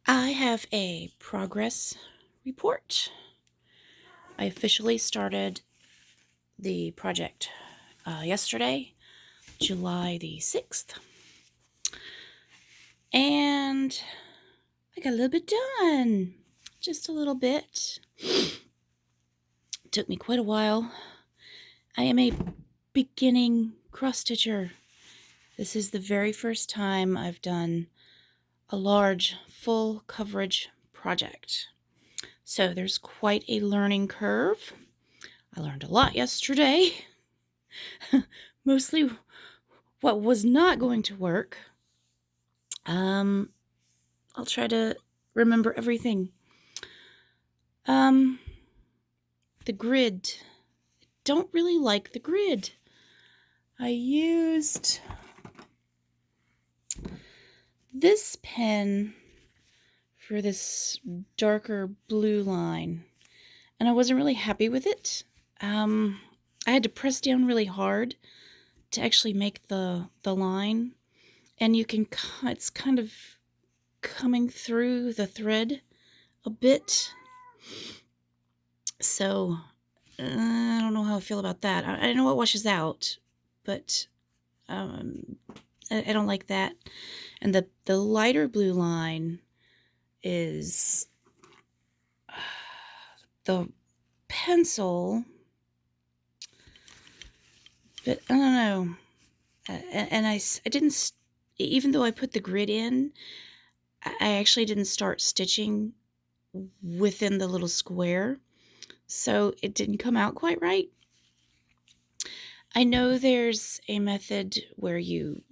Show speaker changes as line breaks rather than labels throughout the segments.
I have a progress report. I officially started the project yesterday, July the 6th, and I got a little bit done. Just a little bit. It took me quite a while. I am a beginning cross-stitcher. This is the very first time I've done a large, full coverage project. So there's quite a learning curve. I learned a lot yesterday. Mostly what was not going to work. I'll try to remember everything. The grid. Don't really like the grid. I used this pen for this darker blue line, and I wasn't really happy with it. I had to press down really hard to actually make the line, and it's kind of coming through the thread a bit. So I don't know how I feel about that. I know it washes out, but I don't like that. And the lighter blue line is the pencil, but I don't know. And I didn't, even though I put the grid in, I actually didn't start stitching within the little square, so it didn't come out quite right. I know there's a method where you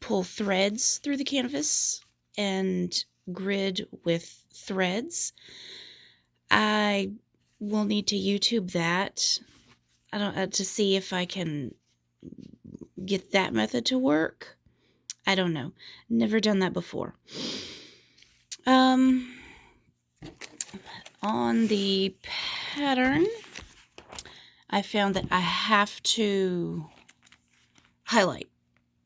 pull threads through the canvas and grid with threads. I will need to YouTube that. I don't to see if I can get that method to work. I don't know. Never done that before. On the pattern, I found that I have to highlight.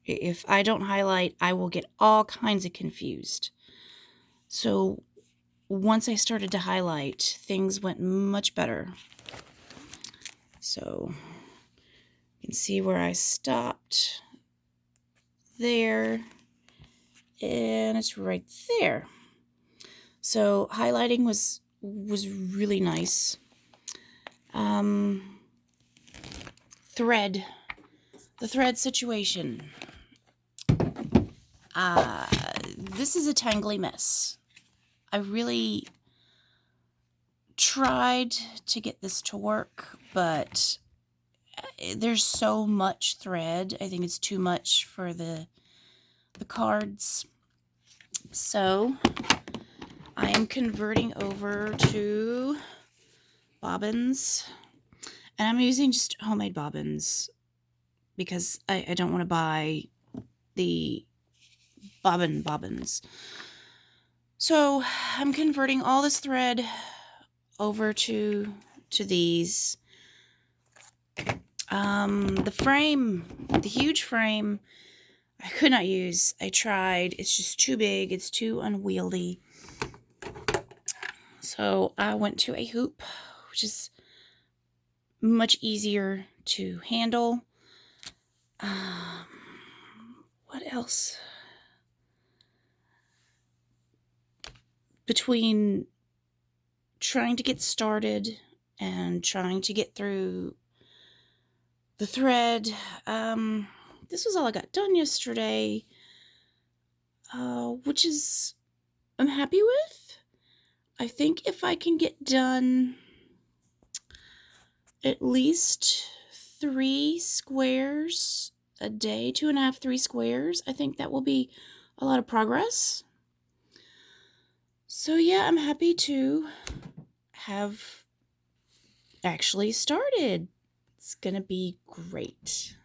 If I don't highlight, I will get all kinds of confused. So once I started to highlight, things went much better. So you can see where I stopped there, and it's right there. So highlighting was really nice. The thread situation. This is a tangly mess. I really tried to get this to work, but there's so much thread. I think it's too much for the cards. So I am converting over to bobbins, and I'm using just homemade bobbins because I don't want to buy the bobbins. So I'm converting all this thread over to these. The frame, the huge frame, I could not use. I tried. It's just too big. It's too unwieldy. So I went to a hoop, which is much easier to handle. What else? Between trying to get started and trying to get through the thread, this was all I got done yesterday, which is I'm happy with. I think if I can get done at least 3 squares a day, 2.5, 3 squares, I think that will be a lot of progress. So yeah, I'm happy to have actually started. It's gonna be great.